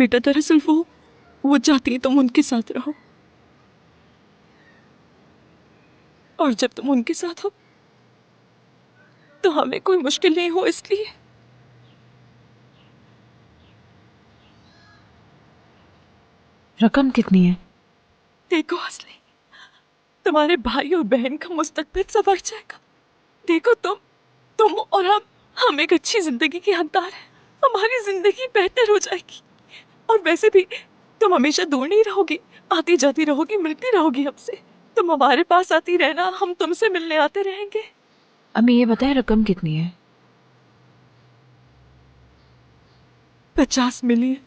बेटा दरअसल वो चाहती है तुम उनके साथ रहो, और जब तुम उनके साथ हो तो हमें कोई मुश्किल नहीं हो, इसलिए। रकम कितनी है? देखो असली, तुम्हारे भाई और बहन का मुस्तकबिल संवर जाएगा। देखो तुम और हम एक अच्छी जिंदगी के हकदार हैं। हमारी जिंदगी बेहतर हो जाएगी। और वैसे भी तुम हमेशा दूर नहीं रहोगी, आती जाती रहोगी, मिलती रहोगी हमसे। तुम हमारे पास आती रहना, हम तुमसे मिलने आते रहेंगे। अम्मी ये बताए रकम कितनी है? 50 मिलियन।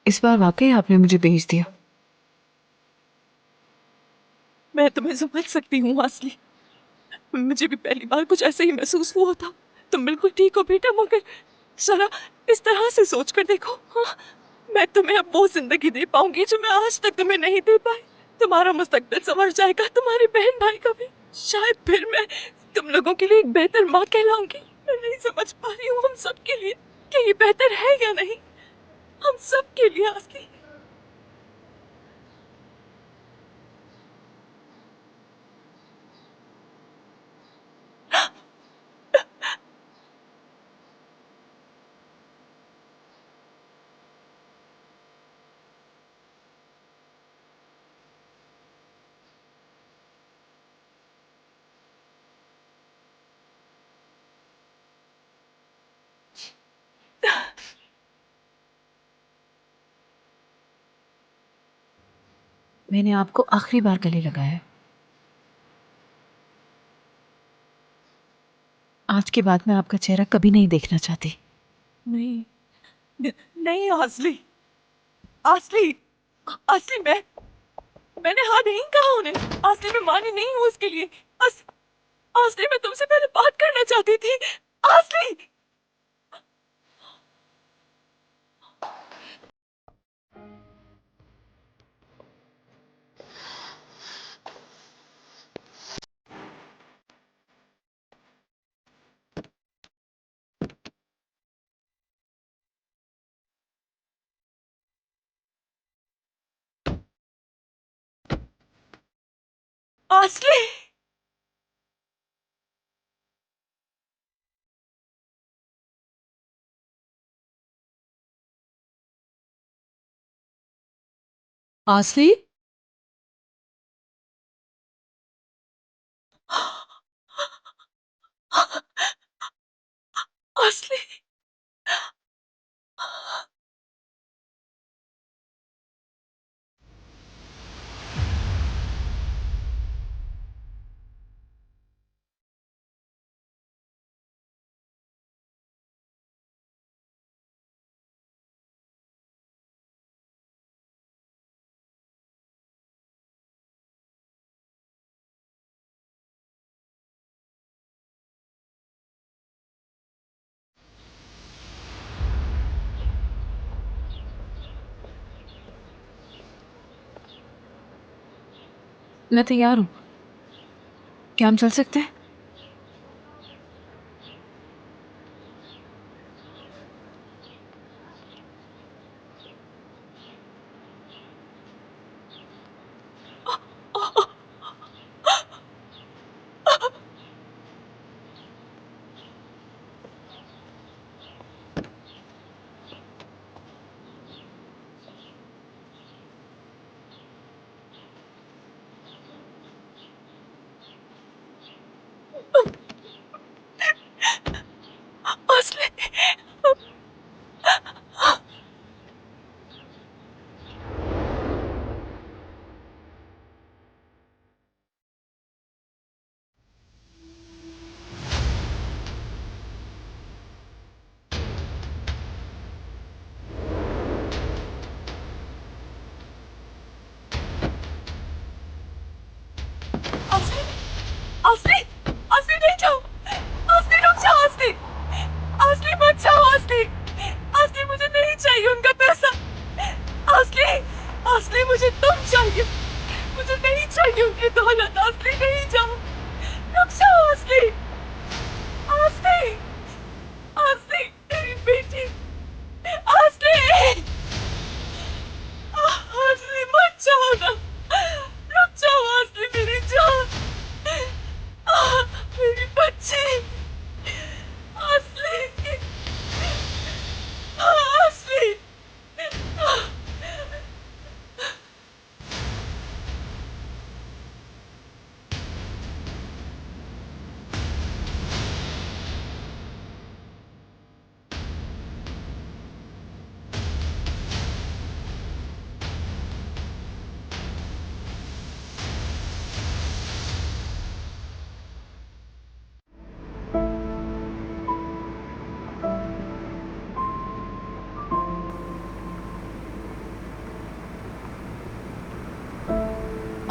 इस बार वाकई आपने मुझे भेज दिया। मैं तुम्हें समझ सकती हूँ असली। मुझे भी पहली बार कुछ ऐसे ही महसूस हुआ था। तुम बिल्कुल ठीक हो बेटा, मगर जरा इस तरह से सोच कर देखो। हाँ, मैं तुम्हें अब वो जिंदगी दे पाऊंगी जो मैं आज तक तुम्हें नहीं दे पाई। तुम्हारा मुस्तकबिल संवर जाएगा, तुम्हारे बहन भाई का भी। शायद फिर मैं तुम लोगों के लिए एक बेहतर माँ कहलाऊंगी। मैं नहीं समझ पा रही हूँ हम सब के लिए कि ये बेहतर है या नहीं। हम सब के लिए असली। मैंने आपको आखिरी बार गले लगाया है। आज के बाद मैं आपका चेहरा कभी नहीं देखना चाहती। नहीं, नहीं असली। असली, असली मैंने हाँ नहीं कहा उन्हें। असली मैं मानी नहीं हूँ उसके लिए। असली मैं तुमसे पहले बात करना चाहती थी। असली। असली। आसली, असली। मैं तैयार हूँ। क्या हम चल सकते हैं? असली। असली। असली। असली नहीं जाओ। असली रुक जाओ। असली, असली मत जाओ। असली, असली मुझे नहीं चाहिए उनका पैसा। असली, असली मुझे तुम चाहिए। मुझे नहीं चाहिए उनकी दौलत। आसली नहीं जाओ, रुक जाओ आसली। आसली, आसली तेरी बेटी। आसली, आसली मत जाओ ना, रुक जाओ आसली मेरी जान। मेरी बच्ची आसली, आसली।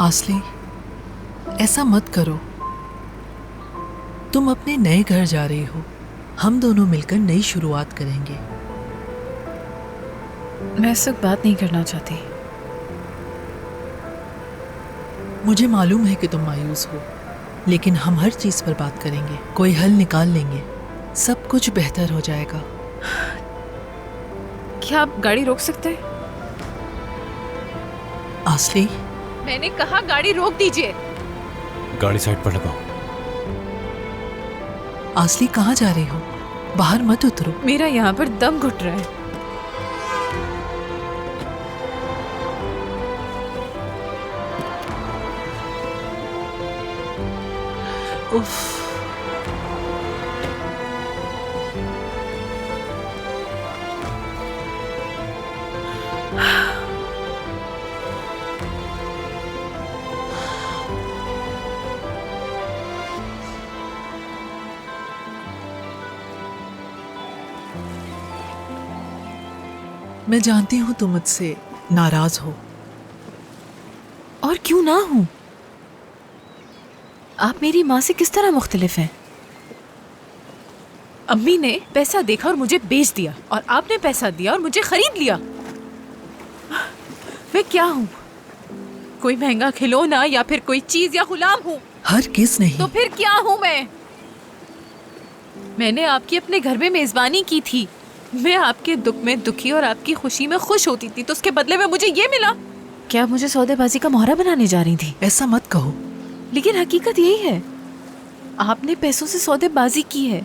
आसली, ऐसा मत करो। तुम अपने नए घर जा रही हो, हम दोनों मिलकर नई शुरुआत करेंगे। मैं इस वक्त बात नहीं करना चाहती। मुझे मालूम है कि तुम मायूस हो, लेकिन हम हर चीज पर बात करेंगे, कोई हल निकाल लेंगे, सब कुछ बेहतर हो जाएगा। क्या आप गाड़ी रोक सकते हैं? आसली, मैंने कहा गाड़ी रोक दीजिए। गाड़ी साइड पर लगाओ। आसली कहाँ जा रही हो? बाहर मत उतरो। मेरा यहाँ पर दम घुट रहा है। उफ। मैं जानती हूँ तुम मुझसे नाराज हो। और क्यों ना हूं? आप मेरी माँ से किस तरह मुख्तलिफ हैं? अम्मी ने पैसा देखा और मुझे बेच दिया, और आपने पैसा दिया और मुझे खरीद लिया। मैं क्या हूँ? कोई महंगा खिलौना या फिर कोई चीज या गुलाम हूँ? हर किस नहीं। तो फिर क्या हूँ मैं? मैंने आपकी अपने घर में मेजबानी की थी। मैं आपके दुख में दुखी और आपकी खुशी में खुश होती थी, तो उसके बदले में मुझे ये मिला। क्या आप मुझे सौदेबाजी का मोहरा बनाने जा रही थी? ऐसा मत कहो। लेकिन हकीकत यही है, आपने पैसों से सौदेबाजी की है।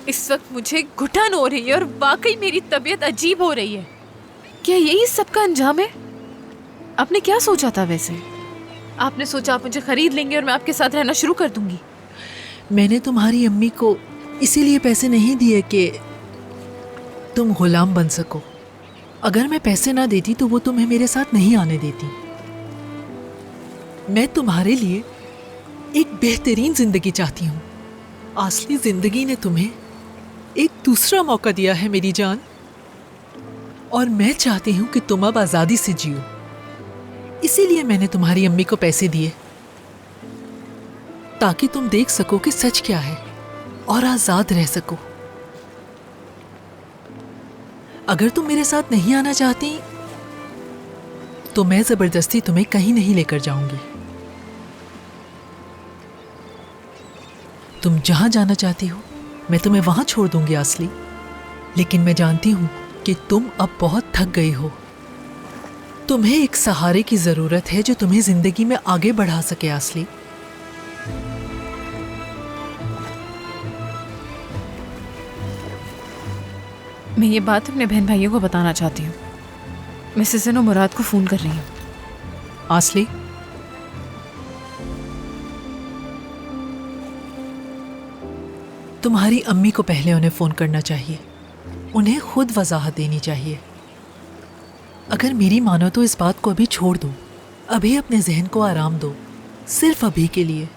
इस वक्त मुझे घुटन हो रही है और वाकई मेरी तबीयत अजीब हो रही है। क्या यही सबका अंजाम है? आपने क्या सोचा था वैसे? आपने सोचा आप मुझे खरीद लेंगे और मैं आपके साथ रहना शुरू कर दूंगी। मैंने तुम्हारी अम्मी को इसीलिए पैसे नहीं दिए कि तुम गुलाम बन सको। अगर मैं पैसे ना देती तो वो तुम्हें मेरे साथ नहीं आने देती। मैं तुम्हारे लिए एक बेहतरीन जिंदगी चाहती हूँ। असली जिंदगी ने तुम्हें एक दूसरा मौका दिया है मेरी जान, और मैं चाहती हूँ कि तुम अब आजादी से जियो। इसीलिए मैंने तुम्हारी अम्मी को पैसे दिए, ताकि तुम देख सको कि सच क्या है और आजाद रह सको। अगर तुम मेरे साथ नहीं आना चाहती तो मैं जबरदस्ती तुम्हें कहीं नहीं लेकर जाऊंगी। तुम जहां जाना चाहती हो मैं तुम्हें वहां छोड़ दूंगी असली। लेकिन मैं जानती हूं कि तुम अब बहुत थक गई हो। तुम्हें एक सहारे की जरूरत है जो तुम्हें जिंदगी में आगे बढ़ा सके असली। मैं ये बात अपने बहन भाइयों को बताना चाहती हूँ। मैं सिजन और मुराद को फोन कर रही हूँ। आसली, तुम्हारी अम्मी को पहले उन्हें फोन करना चाहिए। उन्हें खुद वजाहत देनी चाहिए। अगर मेरी मानो तो इस बात को अभी छोड़ दो। अभी अपने जहन को आराम दो, सिर्फ अभी के लिए।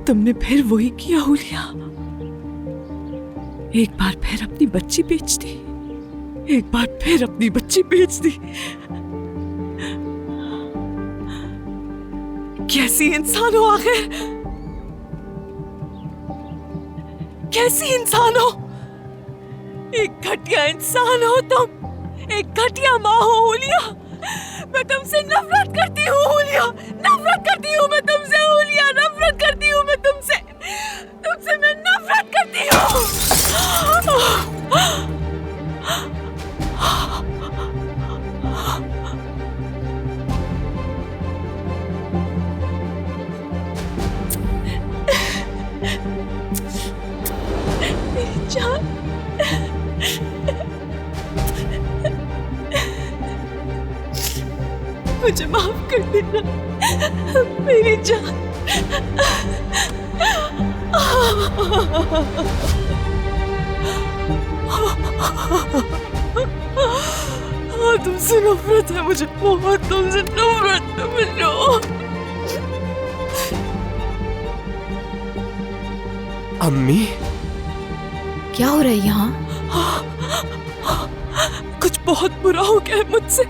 तुमने फिर वही किया हुलिया। एक बार फिर अपनी बच्ची बेच दी, एक बार फिर अपनी बच्ची बेच दी। कैसी इंसान हो आखिर, कैसी इंसान हो? एक घटिया इंसान हो तुम, एक घटिया माँ हो हुलिया। मैं तुमसे नफरत करती हूँ हुलिया, नफरत करती हूँ मैं तुमसे हुलिया, नफरत करती हूँ मैं तुमसे, तुमसे मैं नफरत करती हूँ। मेरी जान, मुझे माफ कर देना मेरी जान। हाँ, तुमसे नफरत है मुझे, बहुत तुमसे नफरत है मुझे। अम्मी, क्या हो रहा है यहाँ? कुछ बहुत बुरा हो गया है मुझसे।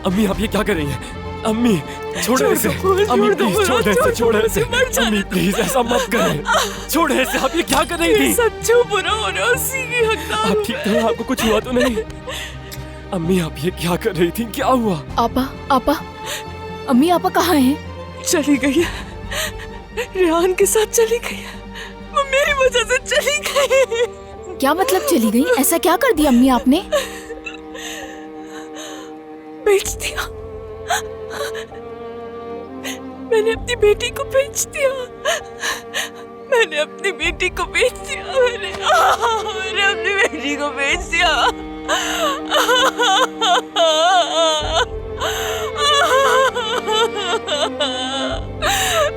अम्मी आप ये क्या कर रही हैं? अम्मी छोड़े इसे, छोड़ दो, अम्मी छोड़ दो, प्लीज छोड़े इसे, छोड़े इसे, मर जाने अम्मी प्लीज ऐसा मत करें, छोड़े इसे। आप ये क्या कर रही ये थी? सच्चू बुरा हो रहा है, उसी की हकदार आप हूँ ठीक मैं। तो, आपको कुछ हुआ तो नहीं? अम्मी आप ये क्या कर रही थी, क्या हुआ? आपा, आपा, अम्मी आपा कहाँ हैं? चली गई है, रेहान के साथ चली गई है, वो मेरी वजह से चली गई। क्या मतलब चली गई? ऐसा क्या कर दिया अम्मी आपने? बेच दिया, मैंने अपनी बेटी को बेच दिया, मैंने अपनी बेटी को बेच दिया, मैंने अपनी बेटी को बेच दिया।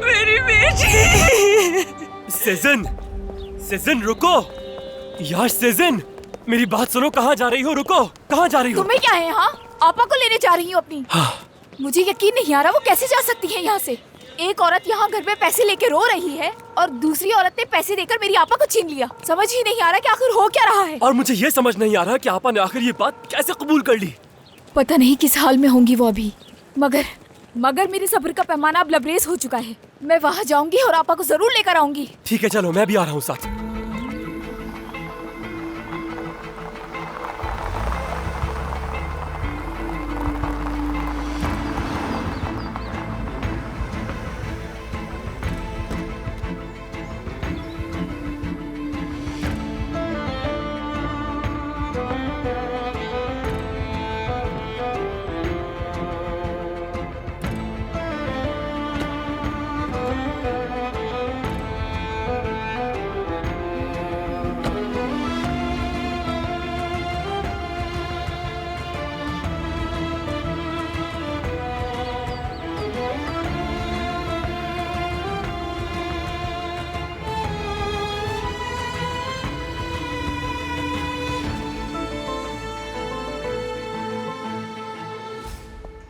मेरी बेटी। सेजन, सेजन रुको यार, सेजन मेरी बात सुनो, कहाँ जा रही हो? रुको, कहाँ जा रही हो? तुम्हें क्या है? हाँ, आपा को लेने जा रही हूँ अपनी। हाँ। मुझे यकीन नहीं आ रहा वो कैसे जा सकती है यहाँ से। एक औरत यहाँ घर पे पैसे लेके रो रही है और दूसरी औरत ने पैसे देकर मेरी आपा को छीन लिया। समझ ही नहीं आ रहा कि आखिर हो क्या रहा है। और मुझे ये समझ नहीं आ रहा कि आपा ने आखिर ये बात कैसे कबूल कर ली। पता नहीं किस हाल में होंगी वो अभी, मगर मेरे सब्र का पैमाना अब लबरेज हो चुका है। मैं वहाँ जाऊंगी और आपा को जरूर लेकर आऊंगी। ठीक है चलो, मैं भी आ रहा हूँ साथ।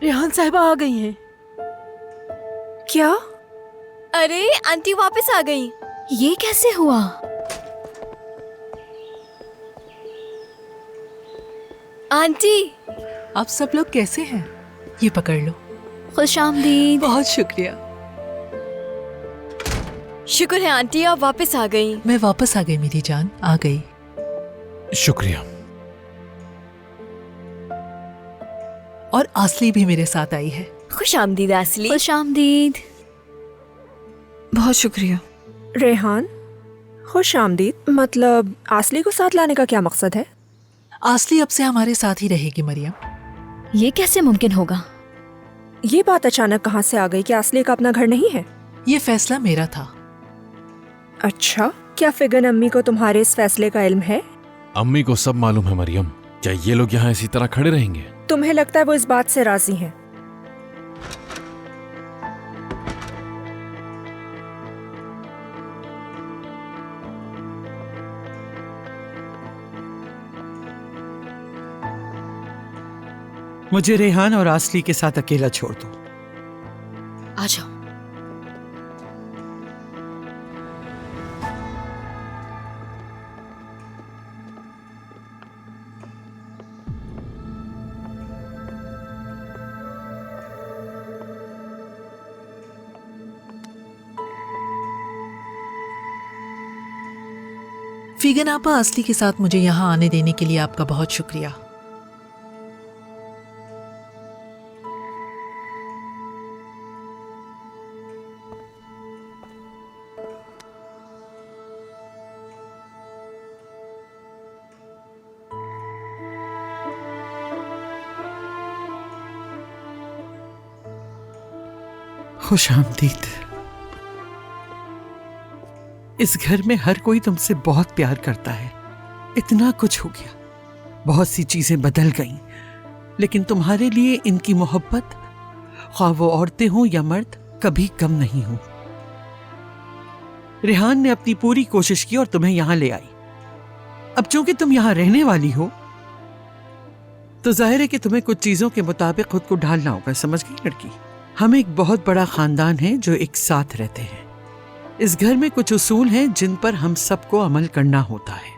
रेहान साहिबा आ गई हैं। क्या? अरे आंटी वापस आ गई। ये कैसे हुआ? आंटी आप सब लोग कैसे हैं? ये पकड़ लो। खुशामदीद। बहुत शुक्रिया। शुक्र है आंटी आप वापस आ गई। मैं वापस आ गई मेरी जान, आ गई। शुक्रिया। और आसली भी मेरे साथ आई है। खुशामदीद असली। खुशामदीद। बहुत शुक्रिया। रेहान, खुश आमदीद। मतलब आसली को साथ लाने का क्या मकसद है? आसली अब से हमारे साथ ही रहेगी मरियम। ये कैसे मुमकिन होगा? ये बात अचानक कहाँ से आ गई कि आसली का अपना घर नहीं है? ये फैसला मेरा था। अच्छा, क्या फिगन अम्मी को तुम्हारे इस फैसले का इल्म है? अम्मी को सब मालूम है मरियम। क्या ये लोग यहाँ इसी तरह खड़े रहेंगे? तुम्हें लगता है वो इस बात से राजी हैं? मुझे रेहान और आसली के साथ अकेला छोड़ दो। आ जाओ। फिगन आपा, आसली के साथ मुझे यहाँ आने देने के लिए आपका बहुत शुक्रिया। खुश आमदीद। इस घर में हर कोई तुमसे बहुत प्यार करता है। इतना कुछ हो गया, बहुत सी चीजें बदल गईं, लेकिन तुम्हारे लिए इनकी मोहब्बत, ख्वाह वो औरतें हों या मर्द, कभी कम नहीं हो। रेहान ने अपनी पूरी कोशिश की और तुम्हें यहां ले आई। अब चूंकि तुम यहां रहने वाली हो तो जाहिर है कि तुम्हें कुछ चीजों के मुताबिक खुद को ढालना होगा। समझ गई लड़की? हम एक बहुत बड़ा खानदान है जो एक साथ रहते हैं। इस घर में कुछ उसूल हैं जिन पर हम सबको अमल करना होता है,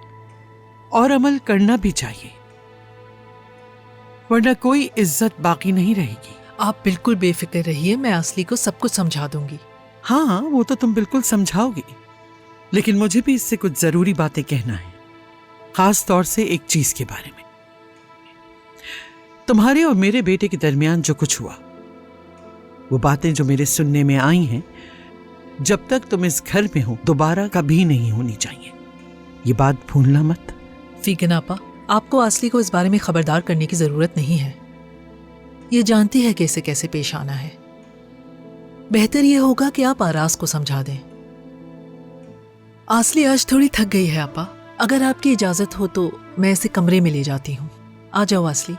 और अमल करना भी चाहिए, वरना कोई इज्जत बाकी नहीं रहेगी। आप बिल्कुल बेफिक्र रहिए, मैं आसली को सब कुछ समझा दूंगी। हाँ, वो तो तुम बिल्कुल समझाओगी, लेकिन मुझे भी इससे कुछ जरूरी बातें कहना है, खास तौर से एक चीज के बारे में। तुम्हारे और मेरे बेटे के दरमियान जो कुछ हुआ, वो बातें जो मेरे सुनने में आई हैं, जब तक तुम इस घर में हो दोबारा कभी नहीं होनी चाहिए। ये बात भूलना मत। फिगन आपा, आपको आसली को इस बारे में खबरदार करने की जरूरत नहीं है। ये जानती है कैसे कैसे पेश आना है। बेहतर ये होगा कि आप आराज को समझा दें। आसली आज थोड़ी थक गई है आपा, अगर आपकी इजाजत हो तो मैं इसे कमरे में ले जाती हूँ। आ जाओ आसली।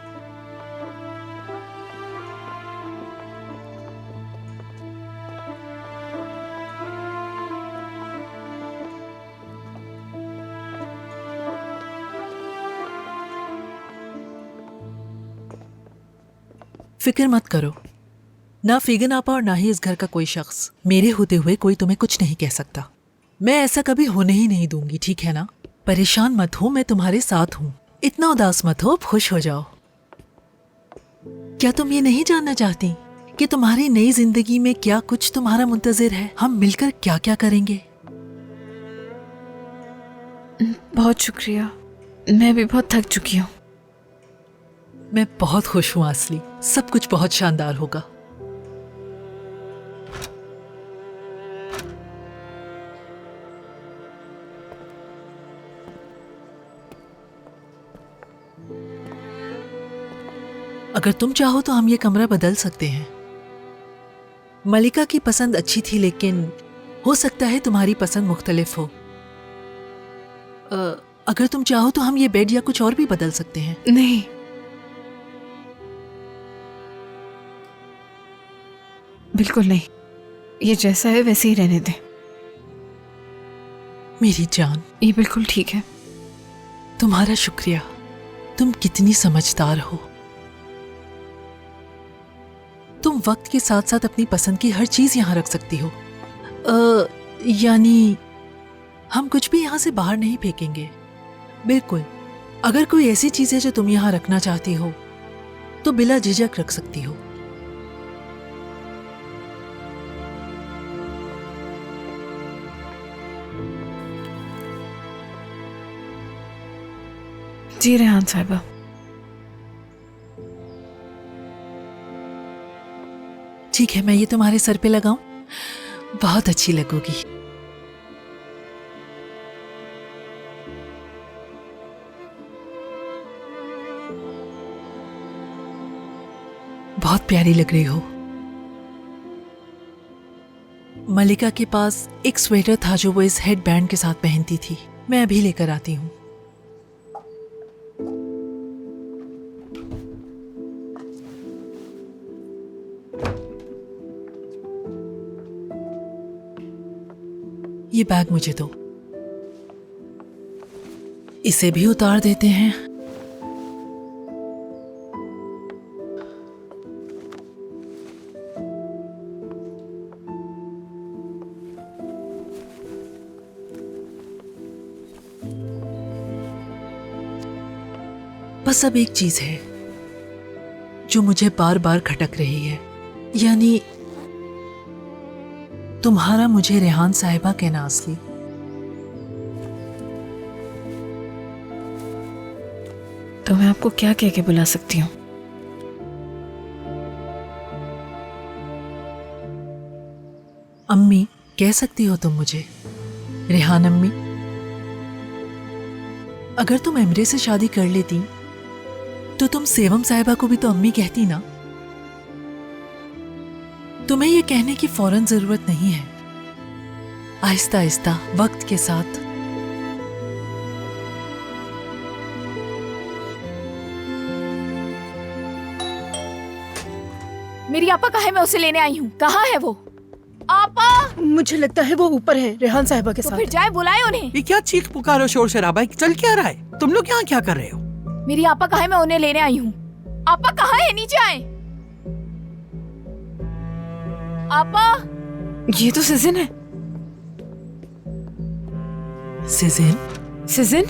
फिक्र मत करो, ना फिगन आपा और ना ही इस घर का कोई शख्स मेरे होते हुए कोई तुम्हें कुछ नहीं कह सकता। मैं ऐसा कभी होने ही नहीं दूंगी, ठीक है ना? परेशान मत हो, मैं तुम्हारे साथ हूं। इतना उदास मत हो, खुश हो जाओ। क्या तुम ये नहीं जानना चाहती कि तुम्हारी नई जिंदगी में क्या कुछ तुम्हारा मुंतजिर है? हम मिलकर क्या क्या करेंगे? बहुत शुक्रिया, मैं भी बहुत थक चुकी हूँ। मैं बहुत खुश हूं आसली, सब कुछ बहुत शानदार होगा। अगर तुम चाहो तो हम ये कमरा बदल सकते हैं। मलिका की पसंद अच्छी थी, लेकिन हो सकता है तुम्हारी पसंद मुख्तलिफ हो। अगर तुम चाहो तो हम ये बेड या कुछ और भी बदल सकते हैं। नहीं, बिल्कुल नहीं, ये जैसा है वैसे ही रहने दे। मेरी जान, ये बिल्कुल ठीक है। तुम्हारा शुक्रिया। तुम कितनी समझदार हो। तुम वक्त के साथ साथ अपनी पसंद की हर चीज यहां रख सकती हो। यानी हम कुछ भी यहां से बाहर नहीं फेंकेंगे। बिल्कुल, अगर कोई ऐसी चीज है जो तुम यहां रखना चाहती हो तो बिला झिझक रख सकती हो। जी रेहान साहिबा। ठीक है, मैं ये तुम्हारे सर पे लगाऊं? बहुत अच्छी लगोगी। बहुत प्यारी लग रही हो। मलिका के पास एक स्वेटर था जो वो इस हेड बैंड के साथ पहनती थी। मैं अभी लेकर आती हूँ। ये बैग मुझे दो। इसे भी उतार देते हैं। बस अब एक चीज है जो मुझे बार बार खटक रही है, यानी तुम्हारा मुझे रेहान साहिबा कहना असली। तो मैं आपको क्या कह के बुला सकती हूँ? अम्मी कह सकती हो तुम मुझे, रेहान अम्मी। अगर तुम एमरे से शादी कर लेती तो तुम सेवम साहिबा को भी तो अम्मी कहती ना। तुम्हें यह कहने की फौरन जरूरत नहीं है, आहिस्ता आहिस्ता वक्त के साथ। मेरी आपा कहाँ है? मैं उसे लेने आई हूँ। कहाँ है वो? आपा! मुझे लगता है वो ऊपर है रेहान साहिबा के तो साथ। फिर जाए, बुलाए उन्हें। ये क्या चीख पुकार और शोर शराबा है? चल क्या रहा है? तुम लोग यहाँ क्या कर रहे हो? मेरी आपा कहाँ है? मैं उन्हें लेने आई हूँ। आपा कहाँ है? नीचे आए। आपा! ये तो सिजिन है। सिजिन, सिजिन,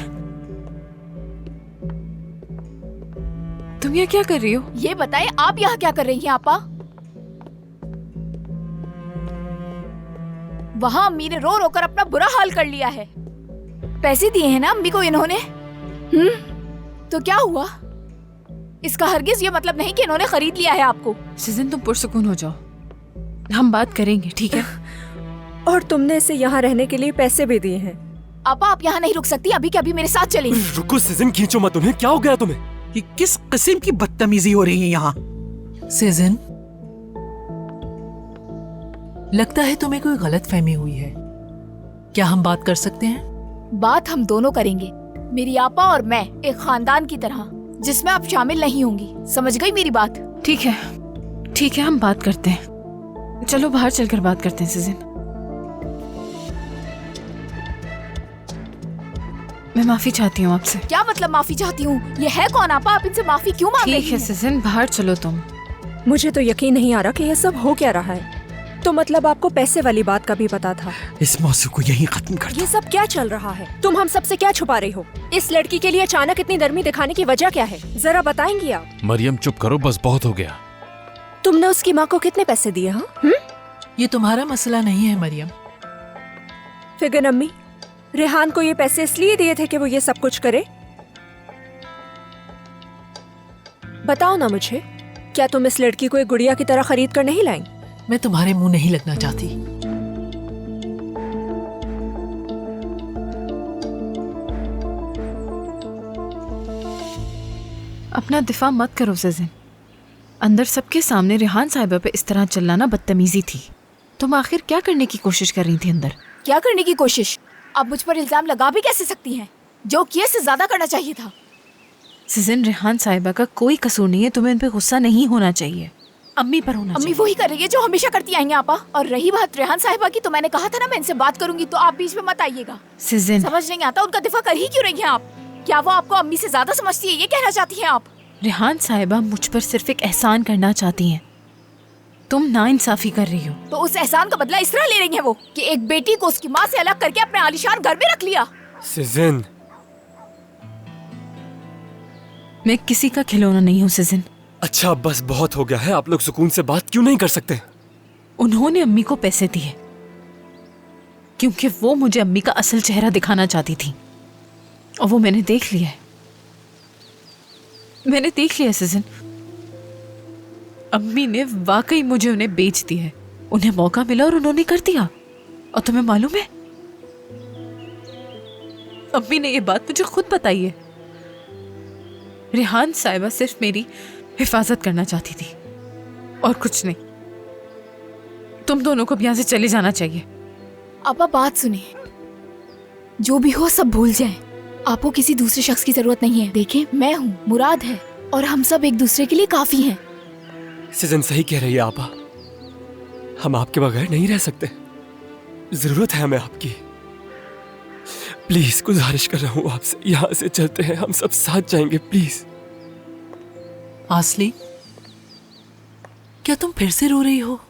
तुम यहाँ क्या कर रही हो? ये बताए आप यहाँ क्या कर रही हैं आपा? वहाँ अम्मी ने रो रो कर अपना बुरा हाल कर लिया है। पैसे दिए हैं ना अम्मी को इन्होंने। तो क्या हुआ? इसका हरगिज ये मतलब नहीं कि इन्होंने खरीद लिया है आपको। सिजिन, तुम पुरसुकून हो जाओ, हम बात करेंगे, ठीक है? और तुमने इसे यहाँ रहने के लिए पैसे भी दिए हैं। आपा आप यहाँ नहीं रुक सकती, अभी के अभी मेरे साथ चलेंगी। रुको सिजन, खींचो मत उन्हें। क्या हो गया तुम्हें? ये किस किस्म की बदतमीजी हो रही है यहाँ? सिजिन, लगता है तुम्हें कोई गलत फहमी हुई है। क्या हम बात कर सकते हैं? बात हम दोनों करेंगे, मेरी आपा और मैं, एक खानदान की तरह, जिसमें आप शामिल नहीं होंगी। समझ गई मेरी बात? ठीक है, ठीक है, हम बात करते हैं। चलो बाहर चलकर बात करते हैं सिजिन। मैं माफी चाहती हूँ आपसे। क्या मतलब माफी चाहती हूँ? ये है कौन आपा? आप इनसे माफी क्यों मांग रही ठीक है हैं? सिजिन, बाहर चलो तुम। मुझे तो यकीन नहीं आ रहा कि ये सब हो क्या रहा है। तो मतलब आपको पैसे वाली बात का भी पता था? इस मौसू को यहीं खत्म कर दो। ये सब क्या चल रहा है? तुम हम सबसे क्या छुपा रही हो? इस लड़की के लिए अचानक इतनी नरमी दिखाने की वजह क्या है? जरा बताएंगी आप? मरियम चुप करो, बस बहुत हो गया। तुमने उसकी माँ को कितने पैसे दिए? हाँ, ये तुम्हारा मसला नहीं है मरियम। फिगन अम्मी, रेहान को ये पैसे इसलिए दिए थे कि वो ये सब कुछ करे? बताओ ना मुझे, क्या तुम इस लड़की को एक गुड़िया की तरह खरीद कर नहीं लाएंगी? मैं तुम्हारे मुंह नहीं लगना चाहती। अपना दिफा मत करो सिजिन। अंदर सबके सामने रेहान साहिबा पे इस तरह चिल्लाना बदतमीजी थी। तुम आखिर क्या करने की कोशिश कर रही थी अंदर? क्या करने की कोशिश? आप मुझ पर इल्जाम लगा भी कैसे सकती हैं? जो किए से ज्यादा करना चाहिए था। सिजिन, रेहान साहिबा का कोई कसूर नहीं है, तुम्हें उन पे गुस्सा नहीं होना चाहिए, अम्मी पर होना अम्मी चाहिए। वही कर रही है जो हमेशा करती आई हैं आपा। और रही बात रेहान साहिबा की, तो मैंने कहा था ना मैं इनसे बात करूंगी, तो आप बीच में मत आइएगा। सिजिन, समझ नहीं आता उनका दिफा कर ही क्यों रही हैं आप? क्या वो आपको अम्मी से ज्यादा समझती है, ये कहना चाहती हैं आप? रेहान साहिबा मुझ पर सिर्फ एक एहसान करना चाहती हैं, तुम नाइंसाफी कर रही हो। तो उस एहसान का बदला इस तरह ले रही हैं वो कि एक बेटी को उसकी माँ से अलग करके अपने आलीशान घर में रख लिया। सिजन, मैं किसी का खिलौना नहीं हूँ सिजिन। अच्छा बस बहुत हो गया है। आप लोग सुकून से बात क्यों नहीं कर सकते? उन्होंने अम्मी को पैसे दिए क्योंकि वो मुझे अम्मी का असल चेहरा दिखाना चाहती थी, और वो मैंने देख लिया है। मैंने देख लिया सिजिन, अम्मी ने वाकई मुझे उन्हें बेच दिया है। उन्हें मौका मिला और उन्होंने कर दिया। और तुम्हें मालूम है, अम्मी ने ये बात मुझे खुद बताई है। रेहान साहिबा सिर्फ मेरी हिफाजत करना चाहती थी और कुछ नहीं। तुम दोनों को भी यहाँ से चले जाना चाहिए। आपा बात सुनिए, जो भी हो सब भूल जाएं। आपको किसी दूसरे शख्स की जरूरत नहीं है। देखें, मैं हूँ, मुराद है, और हम सब एक दूसरे के लिए काफी हैं। सिजन सही कह रही है आपा, हम आपके बगैर नहीं रह सकते। जरूरत है हमें आपकी। प्लीज गुजारिश कर रहा हूँ आपसे, यहाँ से चलते हैं, हम सब साथ जाएंगे प्लीज। आसली, क्या तुम फिर से रो रही हो?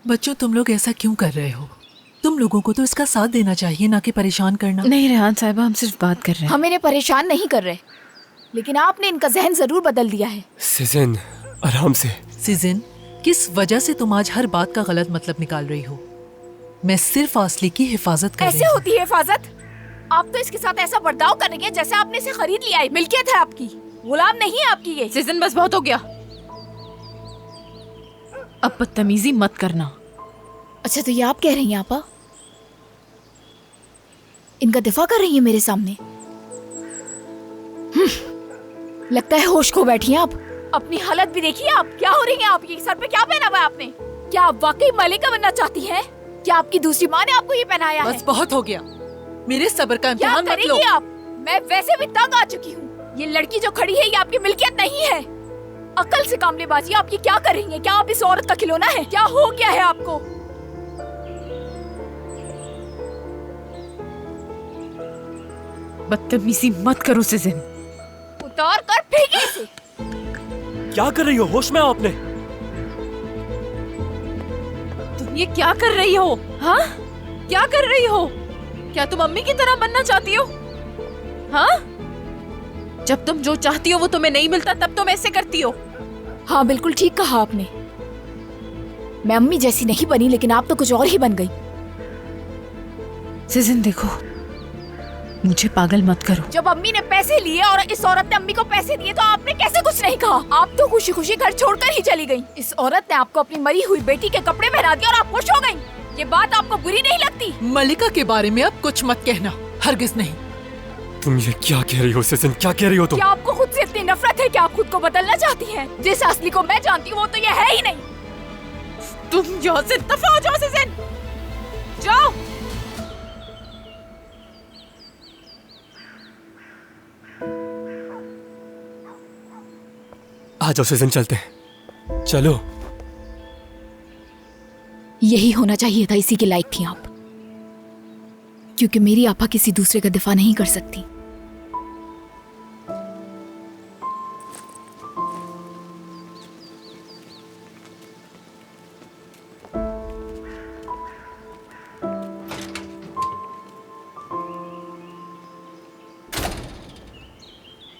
बच्चों, तुम लोग ऐसा क्यों कर रहे हो? तुम लोगों को तो इसका साथ देना चाहिए, ना कि परेशान करना। नहीं रेहान साहिबा, हम सिर्फ बात कर रहे हैं। हम इन्हें परेशान नहीं कर रहे। लेकिन आपने इनका जहन जरूर बदल दिया है। सिजन, आराम से। सिजिन, किस वजह से तुम आज हर बात का गलत मतलब निकाल रही हो? मैं सिर्फ आसली की हिफाजत कर रही ऐसे हूँ। होती है हिफाजत? आप तो इसके साथ ऐसा बर्ताव कर रही हैं जैसे आपने इसे खरीद लिया है, मिल्कियत है आपकी, गुलाम नहीं है आपकी ये। सीजन बस बहुत हो गया, अब बदतमीजी मत करना। अच्छा तो ये आप कह रही हैं आपा? इनका दिफा कर रही हैं मेरे सामने? लगता है होश खो बैठी हैं आप। अपनी हालत भी देखिए आप, क्या हो रही हैं आप? ये सर पे क्या पहना हुआ है आपने? क्या आप वाकई मलिका बनना चाहती हैं? क्या आपकी दूसरी माँ ने आपको ये पहनाया है? बस बहुत हो गया, मेरे सब्र का क्या इम्तिहान मत लो। करेंगी आप? मैं वैसे भी तंग आ चुकी हूँ। ये लड़की जो खड़ी है ये आपकी मिल्कियत नहीं है। अकल से काम ले बाजी, आप ये क्या कर रही हैं? क्या आप इस औरत का खिलौना है? क्या हो गया है आपको? बदतमीजी मत करो सीजन। उतार कर फेंकी इसे। क्या कर रही हो? होश में आओ अपने। तुम ये क्या कर रही हो? हाँ, क्या कर रही हो? क्या तुम अम्मी की तरह बनना चाहती हो? हाँ, जब तुम जो चाहती हो वो तुम्हें नहीं मिलता तब तुम ऐसे करती हो। हाँ बिल्कुल ठीक कहा आपने। मैं अम्मी जैसी नहीं बनी, लेकिन आप तो कुछ और ही बन गई। सीजन देखो, मुझे पागल मत करो। जब अम्मी ने पैसे लिए और इस औरत ने अम्मी को पैसे दिए तो आपने कैसे कुछ नहीं कहा? आप तो खुशी खुशी घर छोड़कर ही चली गई। इस औरत ने आपको अपनी मरी हुई बेटी के कपड़े पहना दिए और आप खुश हो गई। ये बात आपको बुरी नहीं लगती? मलिका के बारे में अब कुछ मत कहना, हरगिज नहीं। तुम ये क्या कह रही हो सिजन? क्या कह रही हो तुम? क्या आपको खुद से इतनी नफरत है कि आप खुद को बदलना चाहती हैं? जिस असली को मैं जानती हूँ वो तो ये है ही नहीं। तुम यहाँ से दफा हो जाओ सीजन, जाओ। आ जाओ सिजन, चलते हैं, चलो। यही होना चाहिए था, इसी के लायक थी आप, क्योंकि मेरी आपा किसी दूसरे का दिफा नहीं कर सकती।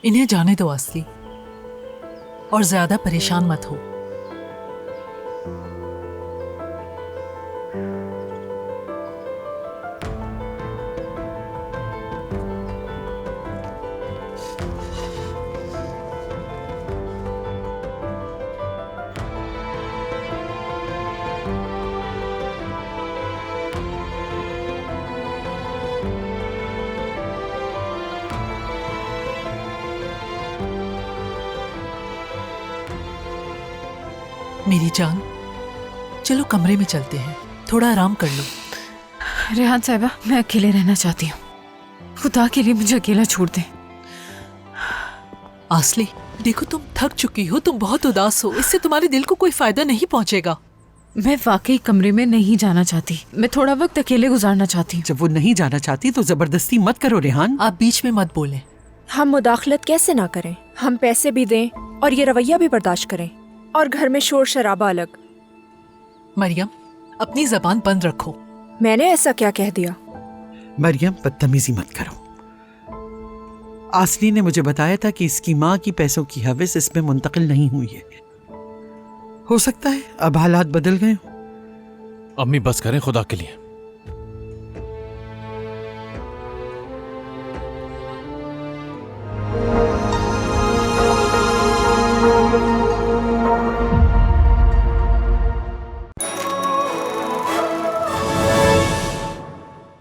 इन्हें जाने दो आसली, और ज्यादा परेशान मत हो। मेरी जान, चलो कमरे में चलते हैं, थोड़ा आराम कर लो। रेहान साहिबा, मैं अकेले रहना चाहती हूँ, खुदा के लिए मुझे अकेला छोड़ दे। आसली देखो, तुम थक चुकी हो, तुम बहुत उदास हो, इससे तुम्हारे दिल को कोई फायदा नहीं पहुंचेगा। मैं वाकई कमरे में नहीं जाना चाहती, मैं थोड़ा वक्त अकेले गुजारना चाहती हूँ। जब वो नहीं जाना चाहती तो जबरदस्ती मत करो रेहान। आप बीच में मत बोलें। हम मुदाखलत कैसे ना करें? हम पैसे भी दें और ये रवैया भी बर्दाश्त करें, और घर में शोर शराबा अलग। मरियम, अपनी जबान बंद रखो। मैंने ऐसा क्या कह दिया? मरियम, बदतमीजी मत करो। आसली ने मुझे बताया था कि इसकी माँ की पैसों की हवस इसमें मुंतकिल नहीं हुई है। हो सकता है अब हालात बदल गए हो। अम्मी बस करें खुदा के लिए।